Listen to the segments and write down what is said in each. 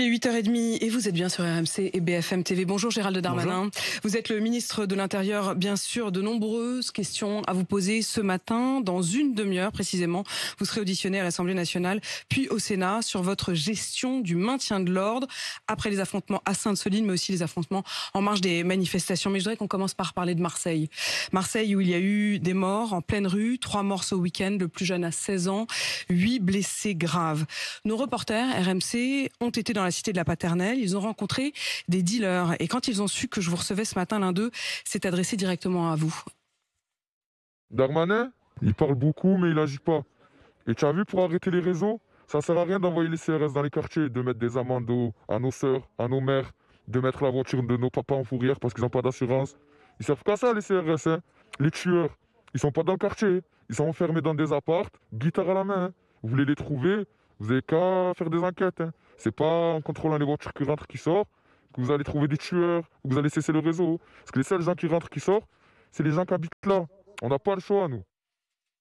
Il est 8h30 et vous êtes bien sur RMC et BFM TV. Bonjour Gérald Darmanin. Bonjour. Vous êtes le ministre de l'Intérieur. Bien sûr, de nombreuses questions à vous poser ce matin. Dans une demi-heure précisément, vous serez auditionné à l'Assemblée nationale, puis au Sénat sur votre gestion du maintien de l'ordre après les affrontements à Sainte-Soline, mais aussi les affrontements en marge des manifestations. Mais je voudrais qu'on commence par parler de Marseille. Marseille où il y a eu des morts en pleine rue, 3 morts ce week-end, le plus jeune à 16 ans, 8 blessés graves. Nos reporters RMC ont été dans la cité de la Paternelle, ils ont rencontré des dealers et quand ils ont su que je vous recevais ce matin, l'un d'eux s'est adressé directement à vous. Darmanin, il parle beaucoup mais il agit pas. Et tu as vu, pour arrêter les réseaux, ça sert à rien d'envoyer les CRS dans les quartiers, de mettre des amendes à nos sœurs, à nos mères, de mettre la voiture de nos papas en fourrière parce qu'ils n'ont pas d'assurance. Ils servent qu'à ça les CRS, hein. Les tueurs, ils sont pas dans le quartier, ils sont enfermés dans des appartes, guitare à la main, hein. Vous voulez les trouver, vous avez qu'à faire des enquêtes, hein. C'est pas en contrôlant les voitures qui rentrent, qui sortent, que vous allez trouver des tueurs, que vous allez cesser le réseau. Parce que les seuls gens qui rentrent, qui sortent, c'est les gens qui habitent là. On n'a pas le choix, nous.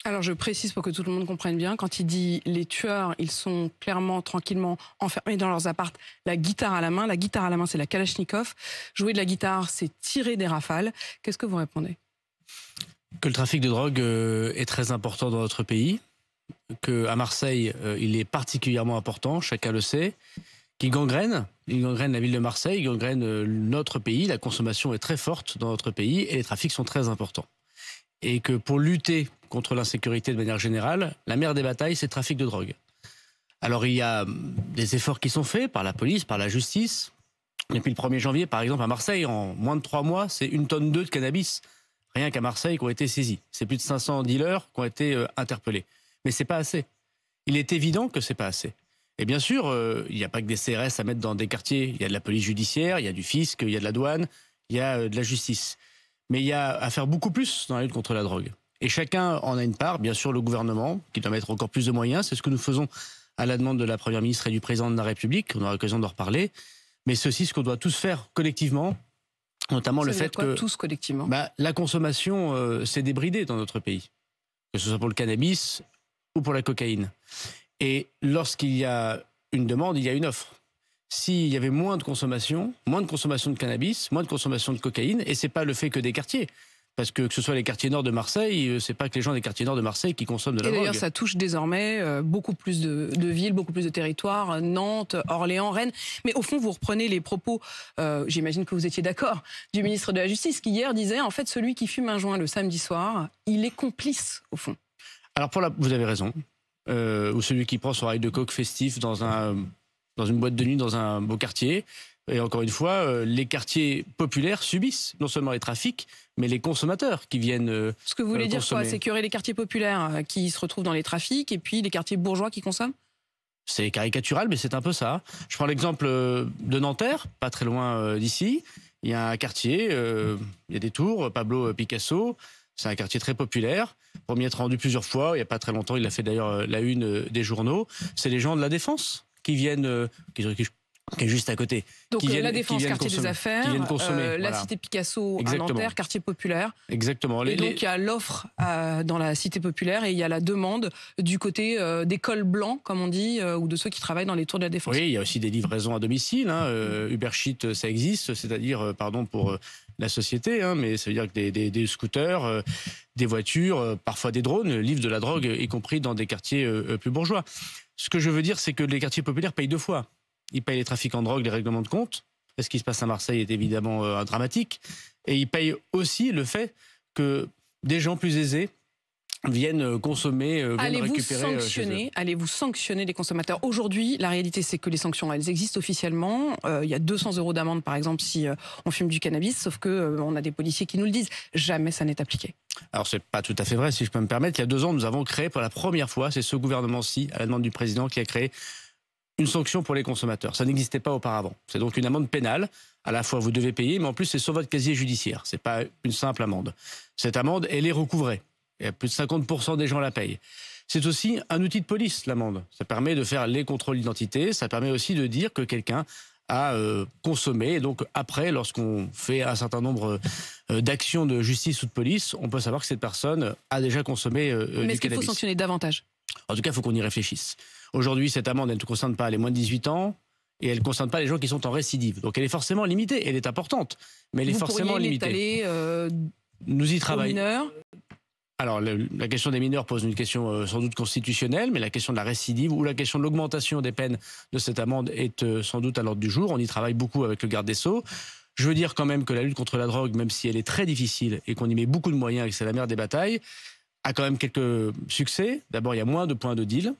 Alors je précise pour que tout le monde comprenne bien, quand il dit les tueurs, ils sont clairement, tranquillement enfermés dans leurs appartes, la guitare à la main c'est la Kalachnikov. Jouer de la guitare, c'est tirer des rafales. Qu'est-ce que vous répondez ? Que le trafic de drogue est très important dans notre pays, qu'à Marseille, il est particulièrement important, chacun le sait, qu'il gangrène la ville de Marseille, il gangrène notre pays, la consommation est très forte dans notre pays et les trafics sont très importants. Et que pour lutter contre l'insécurité de manière générale, la mère des batailles, c'est le trafic de drogue. Alors il y a des efforts qui sont faits par la police, par la justice. Depuis le 1er janvier, par exemple, à Marseille, en moins de 3 mois, c'est 1,2 tonne de cannabis, rien qu'à Marseille, qui ont été saisis. C'est plus de 500 dealers qui ont été interpellés. Mais c'est pas assez. Il est évident que c'est pas assez. Et bien sûr, il n'y a pas que des CRS à mettre dans des quartiers. Il y a de la police judiciaire, il y a du fisc, il y a de la douane, il y a de la justice. Mais il y a à faire beaucoup plus dans la lutte contre la drogue. Et chacun en a une part, bien sûr le gouvernement, qui doit mettre encore plus de moyens. C'est ce que nous faisons à la demande de la Première ministre et du Président de la République. On aura l'occasion d'en reparler. Mais c'est aussi ce qu'on doit tous faire collectivement, notamment le fait que tous collectivement la consommation s'est débridée dans notre pays, que ce soit pour le cannabis ou pour la cocaïne. Et lorsqu'il y a une demande, il y a une offre. S'il y avait moins de consommation de cannabis, moins de consommation de cocaïne, et c'est pas le fait que des quartiers. Parce que ce soit les quartiers nord de Marseille, c'est pas que les gens des quartiers nord de Marseille qui consomment de la drogue. Et d'ailleurs, ça touche désormais beaucoup plus de villes, beaucoup plus de territoires, Nantes, Orléans, Rennes. Mais au fond, vous reprenez les propos, j'imagine que vous étiez d'accord, du ministre de la Justice qui hier disait, en fait, celui qui fume un joint le samedi soir, il est complice, au fond. Alors, vous avez raison. Ou celui qui prend son rail de coke festif dans une boîte de nuit dans un beau quartier. Et encore une fois, les quartiers populaires subissent non seulement les trafics, mais les consommateurs qui viennent Ce que vous voulez dire consommer. quoi, c'est qu'il y aurait les quartiers populaires qui se retrouvent dans les trafics et puis les quartiers bourgeois qui consomment ? C'est caricatural, mais c'est un peu ça. Je prends l'exemple de Nanterre, pas très loin d'ici. Il y a un quartier, il y a des tours, Pablo Picasso. C'est un quartier très populaire. Pour m'y être rendu plusieurs fois, il n'y a pas très longtemps, il a fait d'ailleurs la une des journaux. C'est les gens de la Défense qui viennent, qui est juste à côté. Donc la Défense, quartier des affaires, la cité Picasso à Nanterre, quartier populaire. Exactement. Et donc il y a l'offre dans la cité populaire et il y a la demande du côté des cols blancs, comme on dit, ou de ceux qui travaillent dans les tours de la Défense. Oui, il y a aussi des livraisons à domicile. Uber Sheet, ça existe, c'est-à-dire, pardon pour la société, mais ça veut dire que des scooters, des voitures, parfois des drones, livrent de la drogue, y compris dans des quartiers plus bourgeois. Ce que je veux dire, c'est que les quartiers populaires payent 2 fois. Ils payent les trafiquants de drogue, les règlements de compte. Ce qui se passe à Marseille est évidemment dramatique. Et ils payent aussi le fait que des gens plus aisés viennent consommer, viennent récupérer chez eux. Allez-vous sanctionner les consommateurs ? Aujourd'hui, la réalité, c'est que les sanctions, elles existent officiellement. Il y a 200 € d'amende, par exemple, si on fume du cannabis, sauf que on a des policiers qui nous le disent. Jamais ça n'est appliqué. Alors, c'est pas tout à fait vrai, si je peux me permettre. Il y a 2 ans, nous avons créé pour la première fois, c'est ce gouvernement-ci, à la demande du président, qui a créé une sanction pour les consommateurs. Ça n'existait pas auparavant. C'est donc une amende pénale. À la fois, vous devez payer, mais en plus, c'est sur votre casier judiciaire. C'est pas une simple amende. Cette amende, elle est recouvrée. Et plus de 50% des gens la payent. C'est aussi un outil de police, l'amende. Ça permet de faire les contrôles d'identité. Ça permet aussi de dire que quelqu'un a consommé. Et donc, après, lorsqu'on fait un certain nombre d'actions de justice ou de police, on peut savoir que cette personne a déjà consommé du cannabis. Mais est-ce qu'il faut sanctionner davantage ? En tout cas, il faut qu'on y réfléchisse. Aujourd'hui, cette amende, elle ne concerne pas les moins de 18 ans. Et elle ne concerne pas les gens qui sont en récidive. Donc elle est forcément limitée. Elle est importante, mais elle est forcément limitée. Nous y travaillons. Alors, la question des mineurs pose une question sans doute constitutionnelle, mais la question de la récidive ou la question de l'augmentation des peines de cette amende est sans doute à l'ordre du jour. On y travaille beaucoup avec le garde des Sceaux. Je veux dire quand même que la lutte contre la drogue, même si elle est très difficile et qu'on y met beaucoup de moyens et que c'est la mère des batailles, a quand même quelques succès. D'abord, il y a moins de points de deal.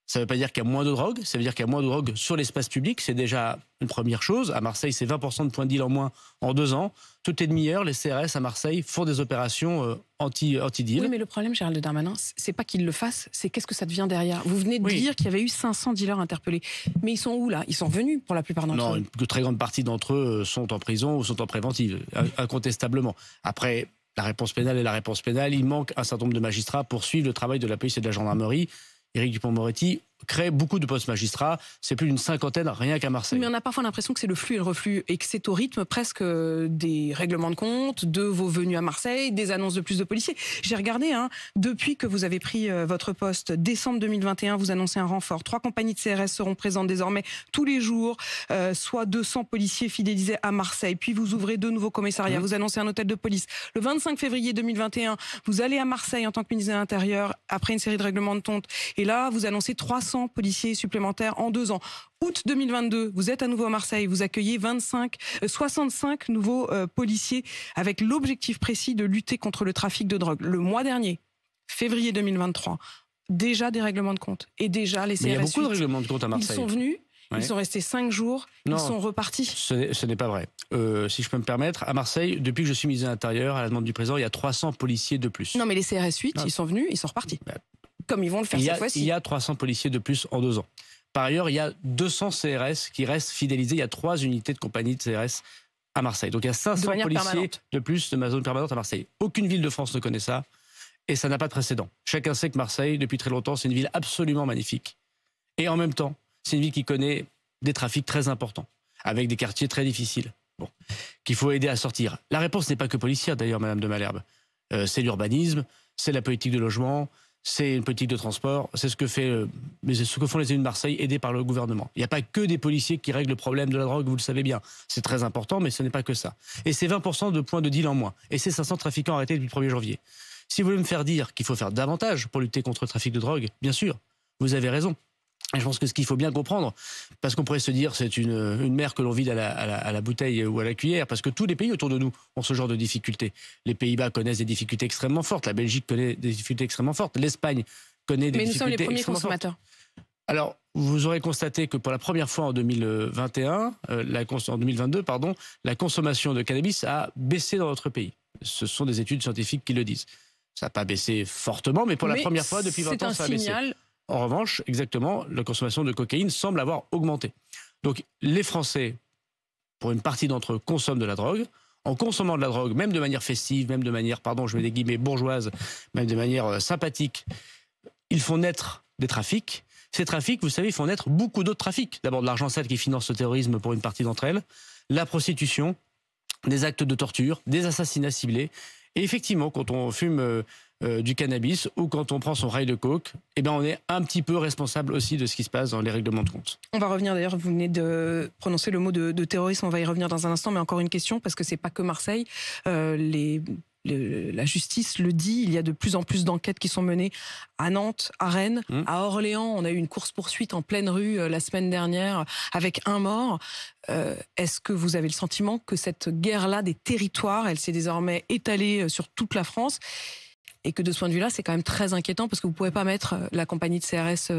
Ça ne veut pas dire qu'il y a moins de drogue, ça veut dire qu'il y a moins de drogue sur l'espace public. C'est déjà une première chose. À Marseille, c'est 20% de points de deal en moins en 2 ans. Toutes les demi-heures, les CRS à Marseille font des opérations anti-deal. Oui, mais le problème, Gérald Darmanin, c'est pas qu'ils le fassent, c'est qu'est-ce que ça devient derrière. Vous venez de dire qu'il y avait eu 500 dealers interpellés. Mais ils sont où, là? Ils sont venus pour la plupart d'entre eux. Non, une très grande partie d'entre eux sont en prison ou sont en préventive, incontestablement. Après, la réponse pénale est la réponse pénale. Il manque un certain nombre de magistrats pour suivre le travail de la police et de la gendarmerie. Éric Dupond-Moretti crée beaucoup de postes magistrats. C'est plus d'une 50aine rien qu'à Marseille. Mais on a parfois l'impression que c'est le flux et le reflux et que c'est au rythme presque des règlements de compte, de vos venues à Marseille, des annonces de plus de policiers. J'ai regardé, depuis que vous avez pris votre poste, décembre 2021, vous annoncez un renfort. 3 compagnies de CRS seront présentes désormais tous les jours, soit 200 policiers fidélisés à Marseille. Puis vous ouvrez 2 nouveaux commissariats, vous annoncez un hôtel de police. Le 25 février 2021, vous allez à Marseille en tant que ministre de l'Intérieur après une série de règlements de compte. Et là, vous annoncez 300 policiers supplémentaires en 2 ans. Août 2022, vous êtes à nouveau à Marseille, vous accueillez 65 nouveaux policiers avec l'objectif précis de lutter contre le trafic de drogue. Le mois dernier, février 2023, déjà des règlements de compte et déjà les CRS. Mais il y a beaucoup de règlements de compte à Marseille. Ils sont venus, ils sont restés 5 jours, ils sont repartis. Ce n'est pas vrai. Si je peux me permettre, à Marseille, depuis que je suis ministre de l'Intérieur, à la demande du président, il y a 300 policiers de plus. Non, mais les CRS 8, ils sont venus, ils sont repartis. Comme ils vont le faire cette fois-ci. Il y a 300 policiers de plus en 2 ans. Par ailleurs, il y a 200 CRS qui restent fidélisés. Il y a 3 unités de compagnie de CRS à Marseille. Donc il y a 500 policiers de plus de ma zone permanente à Marseille. Aucune ville de France ne connaît ça et ça n'a pas de précédent. Chacun sait que Marseille, depuis très longtemps, c'est une ville absolument magnifique. Et en même temps, c'est une ville qui connaît des trafics très importants, avec des quartiers très difficiles, qu'il faut aider à sortir. La réponse n'est pas que policière d'ailleurs, Madame de Malherbe. C'est l'urbanisme, c'est la politique de logement, c'est une politique de transport, c'est ce que font les élus de Marseille aidés par le gouvernement. Il n'y a pas que des policiers qui règlent le problème de la drogue, vous le savez bien. C'est très important, mais ce n'est pas que ça. Et c'est 20% de points de deal en moins. Et c'est 500 trafiquants arrêtés depuis le 1er janvier. Si vous voulez me faire dire qu'il faut faire davantage pour lutter contre le trafic de drogue, bien sûr, vous avez raison. Et je pense que ce qu'il faut bien comprendre, parce qu'on pourrait se dire c'est une mer que l'on vide à la bouteille ou à la cuillère, parce que tous les pays autour de nous ont ce genre de difficultés. Les Pays-Bas connaissent des difficultés extrêmement fortes, la Belgique connaît des difficultés extrêmement fortes, l'Espagne connaît des difficultés extrêmement fortes. Mais nous sommes les premiers consommateurs. Alors, vous aurez constaté que pour la première fois en 2022, la consommation de cannabis a baissé dans notre pays. Ce sont des études scientifiques qui le disent. Ça n'a pas baissé fortement, mais pour la première fois depuis 20 ans, ça a baissé. En revanche, exactement, la consommation de cocaïne semble avoir augmenté. Donc les Français, pour une partie d'entre eux, consomment de la drogue. En consommant de la drogue, même de manière festive, même de manière, je mets des guillemets, bourgeoise, même de manière sympathique, ils font naître des trafics. Ces trafics, vous savez, ils font naître beaucoup d'autres trafics. D'abord de l'argent sale qui finance le terrorisme pour une partie d'entre elles, la prostitution, des actes de torture, des assassinats ciblés. Et effectivement, quand on fume du cannabis ou quand on prend son rail de coke, on est un petit peu responsable aussi de ce qui se passe dans les règlements de compte. On va revenir d'ailleurs, vous venez de prononcer le mot de terrorisme, on va y revenir dans un instant, mais encore une question, parce que c'est pas que Marseille. La justice le dit, il y a de plus en plus d'enquêtes qui sont menées à Nantes, à Rennes, à Orléans. On a eu une course-poursuite en pleine rue la semaine dernière avec un mort. Est-ce que vous avez le sentiment que cette guerre-là des territoires, elle s'est désormais étalée sur toute la France et que de ce point de vue-là, c'est quand même très inquiétant parce que vous ne pouvez pas mettre la compagnie de CRS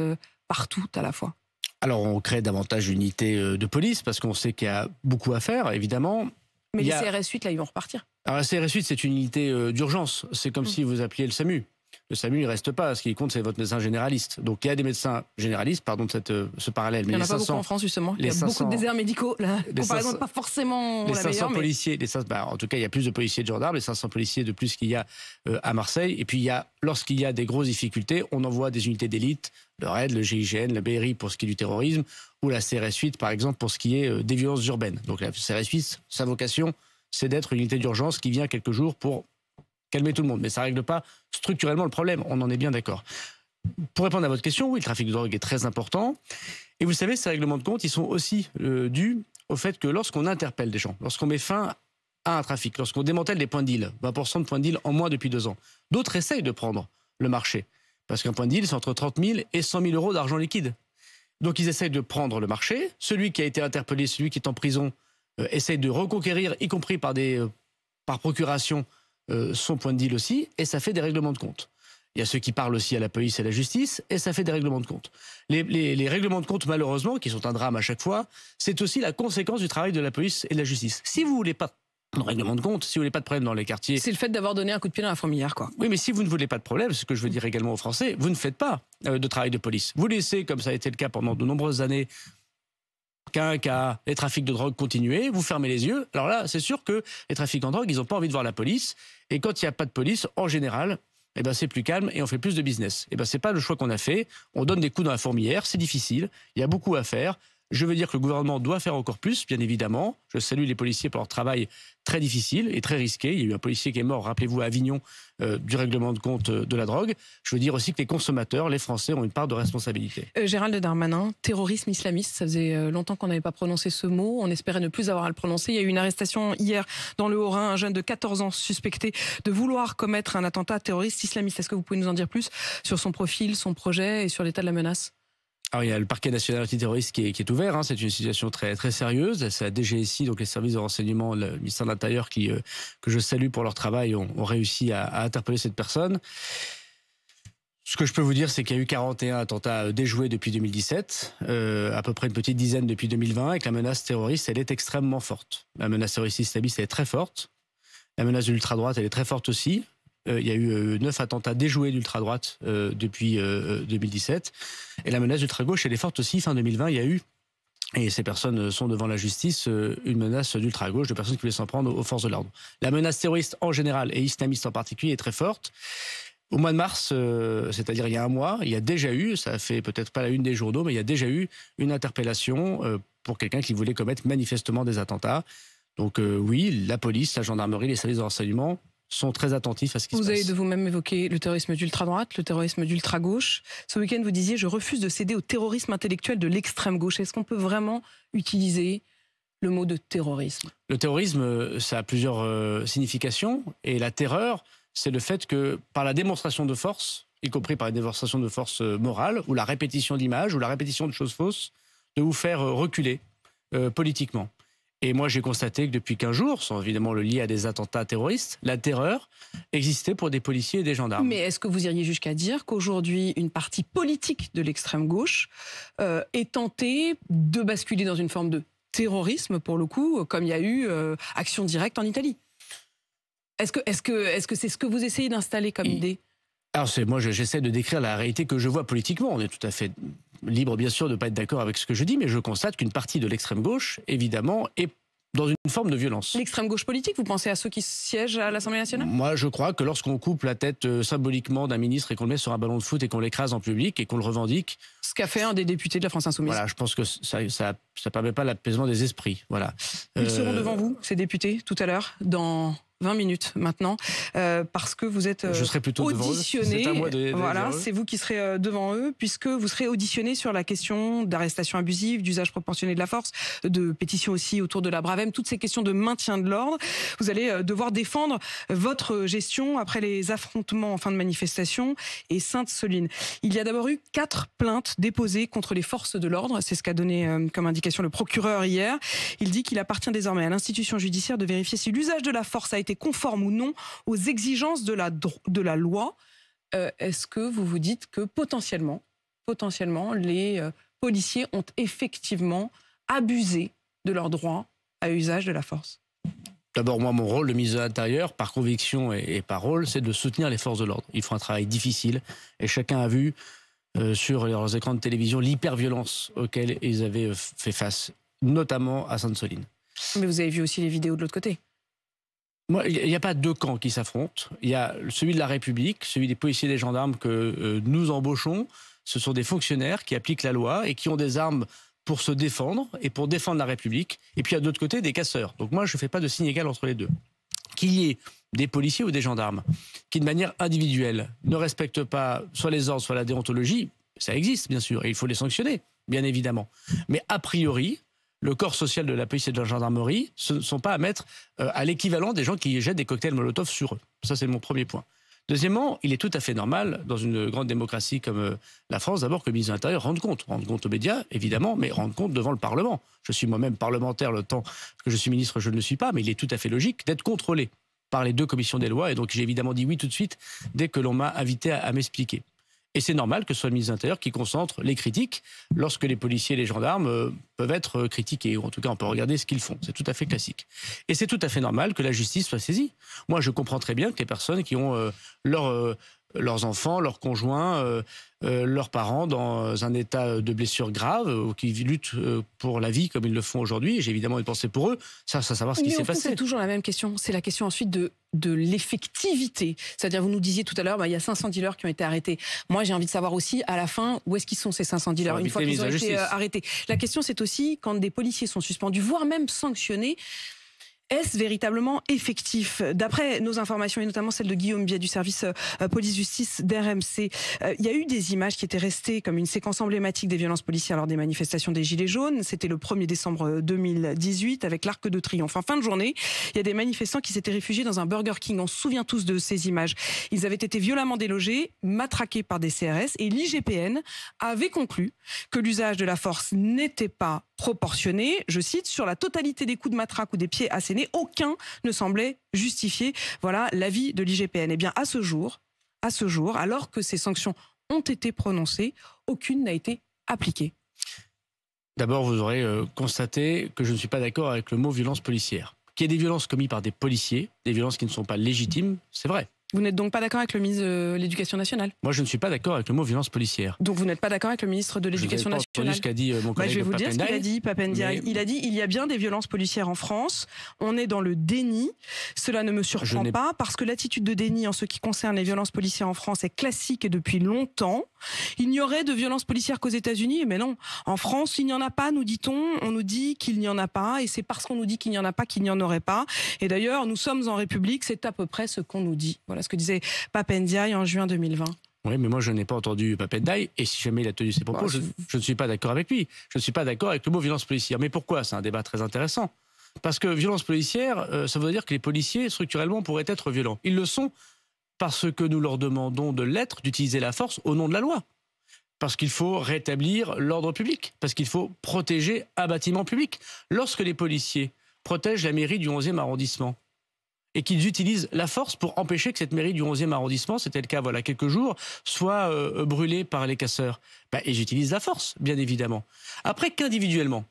partout à la fois? Alors on crée davantage d'unités de police parce qu'on sait qu'il y a beaucoup à faire, évidemment. Mais les CRS 8, là, ils vont repartir. Alors la CRS 8, c'est une unité d'urgence. C'est comme si vous appeliez le SAMU. Le SAMU, il ne reste pas. Ce qui compte, c'est votre médecin généraliste. Donc il y a des médecins généralistes, pardon de ce parallèle. Mais il n'y en a pas beaucoup en France, justement. Il y a beaucoup de déserts médicaux. La comparaison n'est pas forcément la meilleure. Policiers, en tout cas, il y a plus de policiers et de gendarmes, les 500 policiers de plus qu'il y a à Marseille. Et puis, lorsqu'il y a des grosses difficultés, on envoie des unités d'élite, le RAID, le GIGN, la BRI pour ce qui est du terrorisme, ou la CRS 8, par exemple, pour ce qui est des violences urbaines. Donc la CRS 8, sa vocation, c'est d'être une unité d'urgence qui vient quelques jours pour calmer tout le monde. Mais ça ne règle pas structurellement le problème, on en est bien d'accord. Pour répondre à votre question, oui, le trafic de drogue est très important. Et vous savez, ces règlements de compte, ils sont aussi dus au fait que lorsqu'on interpelle des gens, lorsqu'on met fin à un trafic, lorsqu'on démantèle des points de deal, 20% de points de deal en moins depuis 2 ans, d'autres essayent de prendre le marché. Parce qu'un point de deal, c'est entre 30 000 et 100 000 euros d'argent liquide. Donc ils essayent de prendre le marché. Celui qui a été interpellé, celui qui est en prison, essaye de reconquérir, y compris par procuration, son point de deal aussi, et ça fait des règlements de compte. Il y a ceux qui parlent aussi à la police et à la justice, et ça fait des règlements de compte. Les règlements de compte, malheureusement, qui sont un drame à chaque fois, c'est aussi la conséquence du travail de la police et de la justice. Si vous voulez pas de règlement de compte, si vous voulez pas de problème dans les quartiers... C'est le fait d'avoir donné un coup de pied dans la fourmilière, quoi. Oui, mais si vous ne voulez pas de problème, c'est ce que je veux dire également aux Français, vous ne faites pas de travail de police. Vous laissez, comme ça a été le cas pendant de nombreuses années, qu'un cas, les trafics de drogue continuer, vous fermez les yeux. Alors là, c'est sûr que les trafiquants de drogue, ils n'ont pas envie de voir la police. Et quand il n'y a pas de police, en général, eh ben, c'est plus calme et on fait plus de business. Eh ben, c'est pas le choix qu'on a fait. On donne des coups dans la fourmilière, c'est difficile. Il y a beaucoup à faire. Je veux dire que le gouvernement doit faire encore plus, bien évidemment. Je salue les policiers pour leur travail très difficile et très risqué. Il y a eu un policier qui est mort, rappelez-vous, à Avignon, du règlement de compte de la drogue. Je veux dire aussi que les consommateurs, les Français, ont une part de responsabilité. Gérald Darmanin, terrorisme islamiste, ça faisait longtemps qu'on n'avait pas prononcé ce mot. On espérait ne plus avoir à le prononcer. Il y a eu une arrestation hier dans le Haut-Rhin, un jeune de 14 ans suspecté de vouloir commettre un attentat terroriste islamiste. Est-ce que vous pouvez nous en dire plus sur son profil, son projet et sur l'état de la menace ? Alors, il y a le parquet national antiterroriste qui est ouvert. Hein. C'est une situation très, très sérieuse. C'est la DGSI, donc les services de renseignement, le ministère de l'Intérieur, que je salue pour leur travail, ont réussi à interpeller cette personne. Ce que je peux vous dire, c'est qu'il y a eu 41 attentats déjoués depuis 2017, à peu près une petite dizaine depuis 2020, et que la menace terroriste, elle est extrêmement forte. La menace terroriste islamiste, elle est très forte. La menace de l'ultra-droite, elle est très forte aussi. Il y a eu 9 attentats déjoués d'ultra-droite depuis 2017. Et la menace d'ultra-gauche, elle est forte aussi. Fin 2020, il y a eu, et ces personnes sont devant la justice, une menace d'ultra-gauche, de personnes qui voulaient s'en prendre aux forces de l'ordre. La menace terroriste en général, et islamiste en particulier, est très forte. Au mois de mars, c'est-à-dire il y a un mois, il y a déjà eu, ça fait peut-être pas la une des journaux, mais il y a déjà eu une interpellation pour quelqu'un qui voulait commettre manifestement des attentats. Donc oui, la police, la gendarmerie, les services de renseignement sont très attentifs à ce qui se passe. Vous avez de vous-même évoqué le terrorisme d'ultra-droite, le terrorisme d'ultra-gauche. Ce week-end, vous disiez « Je refuse de céder au terrorisme intellectuel de l'extrême-gauche ». Est-ce qu'on peut vraiment utiliser le mot de terrorisme ? Le terrorisme, ça a plusieurs significations. Et la terreur, c'est le fait que, par la démonstration de force, y compris par une démonstration de force morale, ou la répétition d'images, ou la répétition de choses fausses, de vous faire reculer politiquement. Et moi, j'ai constaté que depuis 15 jours, sans évidemment le lier à des attentats terroristes, la terreur existait pour des policiers et des gendarmes. Mais est-ce que vous iriez jusqu'à dire qu'aujourd'hui, une partie politique de l'extrême gauche est tentée de basculer dans une forme de terrorisme, pour le coup, comme il y a eu Action Directe en Italie ? Est-ce que c'est ce que vous essayez d'installer comme idée ? Alors moi, j'essaie de décrire la réalité que je vois politiquement. On est tout à fait libre, bien sûr, de ne pas être d'accord avec ce que je dis, mais je constate qu'une partie de l'extrême gauche, évidemment, est dans une forme de violence. L'extrême gauche politique, vous pensez à ceux qui siègent à l'Assemblée nationale ? Moi, je crois que lorsqu'on coupe la tête symboliquement d'un ministre et qu'on le met sur un ballon de foot et qu'on l'écrase en public et qu'on le revendique... Ce qu'a fait un des députés de la France Insoumise. Voilà, je pense que ça permet pas l'apaisement des esprits. Voilà. Ils seront devant vous, ces députés, tout à l'heure, dans 20 minutes maintenant, parce que vous êtes je serai plutôt auditionné. C'est à moi voilà, c'est vous qui serez devant eux, puisque vous serez auditionné sur la question d'arrestation abusive, d'usage proportionné de la force, de pétition aussi autour de la Bravem, toutes ces questions de maintien de l'ordre. Vous allez devoir défendre votre gestion après les affrontements en fin de manifestation et Sainte-Soline. Il y a d'abord eu 4 plaintes déposées contre les forces de l'ordre. C'est ce qu'a donné comme indication le procureur hier. Il dit qu'il appartient désormais à l'institution judiciaire de vérifier si l'usage de la force a été conforme ou non aux exigences de la loi. Est-ce que vous vous dites que potentiellement les policiers ont effectivement abusé de leur droit à usage de la force ? D'abord, moi, mon rôle de ministre de l'Intérieur, par conviction et par rôle, c'est de soutenir les forces de l'ordre. Ils font un travail difficile et chacun a vu sur leurs écrans de télévision l'hyperviolence auquel ils avaient fait face, notamment à Sainte-Soline. Mais vous avez vu aussi les vidéos de l'autre côté. Moi, il n'y a pas 2 camps qui s'affrontent. Il y a celui de la République, celui des policiers et des gendarmes que nous embauchons. Ce sont des fonctionnaires qui appliquent la loi et qui ont des armes pour se défendre et pour défendre la République. Et puis, à d'autre côté, des casseurs. Donc moi, je ne fais pas de signe égal entre les deux. Qu'il y ait des policiers ou des gendarmes qui, de manière individuelle, ne respectent pas soit les ordres, soit la déontologie, ça existe, bien sûr, et il faut les sanctionner, bien évidemment. Mais a priori, le corps social de la police et de la gendarmerie, ce ne sont pas à mettre à l'équivalent des gens qui jettent des cocktails Molotov sur eux. Ça, c'est mon premier point. Deuxièmement, il est tout à fait normal, dans une grande démocratie comme la France, d'abord que le ministre de l'Intérieur rende compte aux médias, évidemment, mais rende compte devant le Parlement. Je suis moi-même parlementaire le temps que je suis ministre, je ne le suis pas, mais il est tout à fait logique d'être contrôlé par les deux commissions des lois, et donc j'ai évidemment dit oui tout de suite dès que l'on m'a invité à m'expliquer. Et c'est normal que ce soit le ministre de l'Intérieur qui concentre les critiques lorsque les policiers et les gendarmes peuvent être critiqués, ou en tout cas on peut regarder ce qu'ils font. C'est tout à fait classique. Et c'est tout à fait normal que la justice soit saisie. Moi je comprends très bien que les personnes qui ont leurs enfants, leurs conjoints, leurs parents dans un état de blessure grave, ou qui luttent pour la vie comme ils le font aujourd'hui, j'ai évidemment une pensée pour eux, ça savoir ce qui s'est passé. C'est toujours la même question, c'est la question ensuite de l'effectivité. C'est-à-dire, vous nous disiez tout à l'heure, il y a 500 dealers qui ont été arrêtés. Moi, j'ai envie de savoir aussi, à la fin, où est-ce qu'ils sont ces 500 dealers, une fois qu'ils ont été arrêtés. La question, c'est aussi, quand des policiers sont suspendus, voire même sanctionnés, est-ce véritablement effectif? D'après nos informations, et notamment celle de Guillaume Biet du service police-justice d'RMC, il y a eu des images qui étaient restées comme une séquence emblématique des violences policières lors des manifestations des Gilets jaunes. C'était le 1er décembre 2018 avec l'Arc de Triomphe. En fin de journée, il y a des manifestants qui s'étaient réfugiés dans un Burger King. On se souvient tous de ces images. Ils avaient été violemment délogés, matraqués par des CRS, et l'IGPN avait conclu que l'usage de la force n'était pas proportionné. Je cite, sur la totalité des coups de matraque ou des pieds assénés, aucun ne semblait justifier, voilà, l'avis de l'IGPN. Eh bien, à ce jour, alors que ces sanctions ont été prononcées, aucune n'a été appliquée. D'abord, vous aurez constaté que je ne suis pas d'accord avec le mot violence policière. Qu'il y ait des violences commises par des policiers, des violences qui ne sont pas légitimes, c'est vrai. Vous n'êtes donc pas d'accord avec le ministre de l'Éducation nationale? Moi, je ne suis pas d'accord avec le mot violence policière. Donc vous n'êtes pas d'accord avec le ministre de l'Éducation nationale? Je n'ai pas entendu ce qu'a dit mon collègue je vais vous Pape dire ce qu'il a dit, Pape Ndiaye. Mais... Il a dit il y a bien des violences policières en France. On est dans le déni. Cela ne me surprend pas parce que l'attitude de déni en ce qui concerne les violences policières en France est classique et depuis longtemps. Il n'y aurait de violences policières qu'aux États-Unis, mais non. En France, il n'y en a pas, nous dit-on. On nous dit qu'il n'y en a pas, et c'est parce qu'on nous dit qu'il n'y en a pas qu'il n'y en aurait pas. Et d'ailleurs, nous sommes en République, c'est à peu près ce qu'on nous dit. Voilà ce que disait Pape Ndiaye en juin 2020. Oui, mais moi je n'ai pas entendu Pape Ndiaye, et si jamais il a tenu ses propos, je ne suis pas d'accord avec lui. Je ne suis pas d'accord avec le mot violence policière. Mais pourquoi? C'est un débat très intéressant. Parce que violence policière, ça veut dire que les policiers, structurellement, pourraient être violents. Ils le sont parce que nous leur demandons de l'être, d'utiliser la force au nom de la loi. Parce qu'il faut rétablir l'ordre public, parce qu'il faut protéger un bâtiment public. Lorsque les policiers protègent la mairie du 11e arrondissement et qu'ils utilisent la force pour empêcher que cette mairie du 11e arrondissement, c'était le cas voilà quelques jours, soit brûlée par les casseurs, et j'utilise la force, bien évidemment. Après qu'individuellement,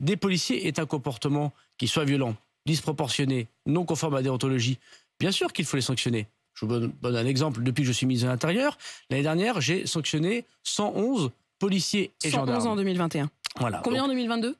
des policiers aient un comportement qui soit violent, disproportionné, non conforme à la déontologie, bien sûr qu'il faut les sanctionner. Je vous donne un exemple. Depuis que je suis ministre de l'Intérieur, l'année dernière, j'ai sanctionné 111 policiers et gendarmes. 111 en 2021. Voilà. Combien en 2022 ?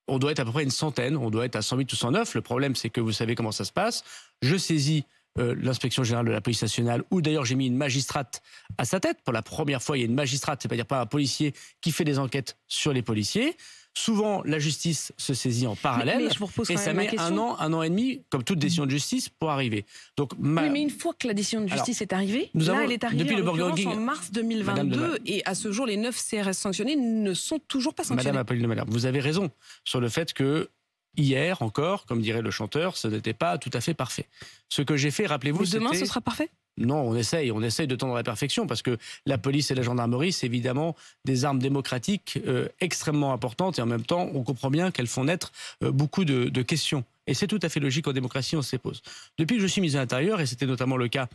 On doit être à peu près une centaine. On doit être à 108 ou 109. Le problème, c'est que vous savez comment ça se passe. Je saisis l'inspection générale de la police nationale, où d'ailleurs j'ai mis une magistrate à sa tête. Pour la première fois, il y a une magistrate, c'est-à-dire pas un policier qui fait des enquêtes sur les policiers. Souvent, la justice se saisit en parallèle, mais je vous repose et ça met un an et demi, comme toute décision de justice, pour arriver. Donc, oui, mais une fois que la décision de justice est arrivée, elle est arrivée depuis en l'occurrence en mars 2022, et à ce jour, les 9 CRS sanctionnés ne sont toujours pas sanctionnés. Madame Apolline de Malherbe, vous avez raison sur le fait que hier encore, comme dirait le chanteur, ce n'était pas tout à fait parfait. Ce que j'ai fait, rappelez-vous, c'était... Demain, ce sera parfait ? Non, on essaye de tendre à la perfection parce que la police et la gendarmerie, c'est évidemment des armes démocratiques extrêmement importantes et en même temps, on comprend bien qu'elles font naître beaucoup de questions. Et c'est tout à fait logique en démocratie, on se les pose. Depuis que je suis ministre de l'Intérieur, et c'était notamment le cas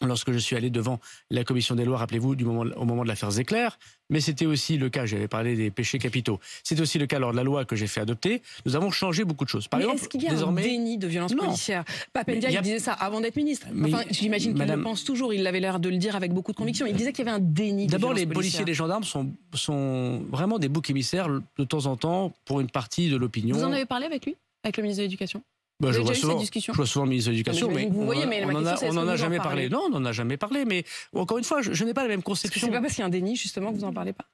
lorsque je suis allé devant la commission des lois, rappelez-vous, au moment de l'affaire Zecler, mais c'était aussi le cas, j'avais parlé des péchés capitaux, c'était aussi le cas lors de la loi que j'ai fait adopter, nous avons changé beaucoup de choses. Par exemple, est-ce qu'il y a un déni de violence policière? Pape Ndiaye il disait ça avant d'être ministre. Enfin, j'imagine qu'il le pense toujours, il avait l'air de le dire avec beaucoup de conviction. Il disait qu'il y avait un déni de violence policière. D'abord, les policiers et les gendarmes sont vraiment des boucs émissaires de temps en temps pour une partie de l'opinion. Vous en avez parlé avec lui, avec le ministre de l'Éducation? Je vois souvent le ministre de l'Éducation, mais on n'en a jamais parlé. Non, on n'en a jamais parlé, mais encore une fois, je n'ai pas la même conception. C'est pas parce qu'il y a un déni, justement, que vous n'en parlez pas?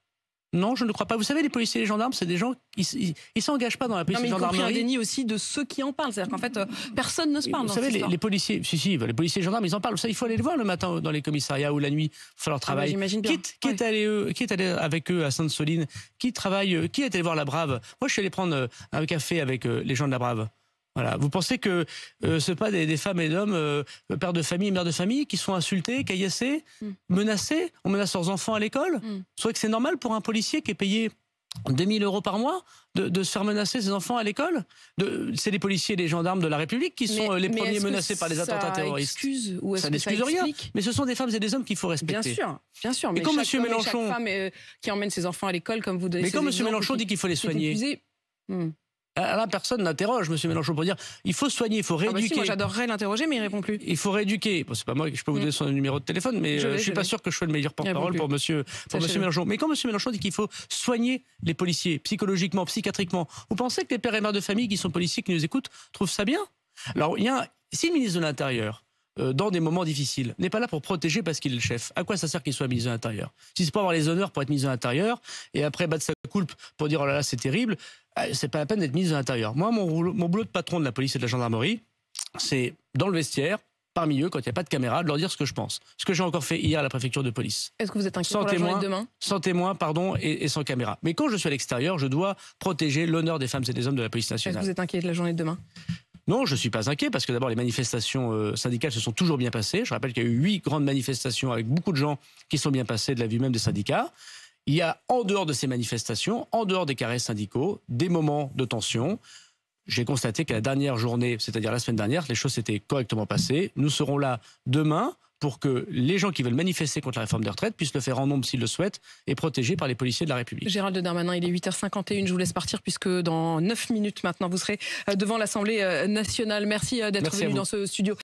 Non, je ne crois pas. Vous savez, les policiers et les gendarmes, c'est des gens ils s'engagent pas dans la police et la gendarmerie. Il y a un déni aussi de ceux qui en parlent. C'est-à-dire qu'en fait, personne ne se parle. Vous savez, les policiers, les policiers et les gendarmes, ils en parlent. Ça, il faut aller les voir le matin dans les commissariats ou la nuit. Il faut faire leur travail. J'imagine bien. Qui est allé avec eux à Sainte-Soline? Qui est allé voir la Brave? Moi, je suis allé prendre un café avec les gens de la Brave. Voilà. Vous pensez que ce sont pas des femmes et d'hommes, pères de famille et mères de famille, qui sont insultés, caillassés, menacés? On menace leurs enfants à l'école? Vous trouvez que c'est normal pour un policier qui est payé 2000 € par mois de se faire menacer ses enfants à l'école? C'est les policiers et les gendarmes de la République qui sont les premiers menacés par les attentats terroristes. Ça n'excuse rien. Mais ce sont des femmes et des hommes qu'il faut respecter. Bien sûr. Mais comme chaque M. Mélenchon, femme qui emmène ses enfants à l'école, comme vous donnez. Mais comme M. Mélenchon dit qu'il faut les soigner. Là, personne n'interroge M. Mélenchon pour dire il faut soigner, il faut rééduquer. Moi, j'adorerais l'interroger, mais il répond plus. Il faut rééduquer. Bon, c'est pas moi, je peux vous donner son numéro de téléphone, mais je suis pas sûr que je sois le meilleur porte-parole pour monsieur Mélenchon. Mais quand M. Mélenchon dit qu'il faut soigner les policiers psychologiquement, psychiatriquement, vous pensez que les pères et mères de famille qui sont policiers, qui nous écoutent, trouvent ça bien? Alors, si le ministre de l'Intérieur, dans des moments difficiles, n'est pas là pour protéger parce qu'il est le chef, à quoi ça sert qu'il soit ministre de l'Intérieur? Si c'est pour avoir les honneurs pour être ministre de l'Intérieur, et après battre sa coulpe pour dire oh là là c'est terrible, c'est pas la peine d'être ministre de l'Intérieur. Moi, mon boulot de patron de la police et de la gendarmerie, c'est dans le vestiaire, parmi eux, quand il n'y a pas de caméra, de leur dire ce que je pense. Ce que j'ai encore fait hier à la préfecture de police. Est-ce que vous êtes inquiet pour la journée de demain? Sans témoin, pardon, et sans caméra. Mais quand je suis à l'extérieur, je dois protéger l'honneur des femmes et des hommes de la police nationale. Est-ce que vous êtes inquiet de la journée de demain? Non, je ne suis pas inquiet parce que d'abord les manifestations syndicales se sont toujours bien passées. Je rappelle qu'il y a eu 8 grandes manifestations avec beaucoup de gens qui sont bien passés de la vue même des syndicats. Il y a en dehors de ces manifestations, en dehors des carrés syndicaux, des moments de tension. J'ai constaté qu'à la dernière journée, c'est-à-dire la semaine dernière, les choses s'étaient correctement passées. Nous serons là demain pour que les gens qui veulent manifester contre la réforme des retraites puissent le faire en nombre s'ils le souhaitent et protégés par les policiers de la République. Gérald Darmanin, il est 8h51, je vous laisse partir puisque dans 9 minutes maintenant, vous serez devant l'Assemblée nationale. Merci d'être venu dans ce studio.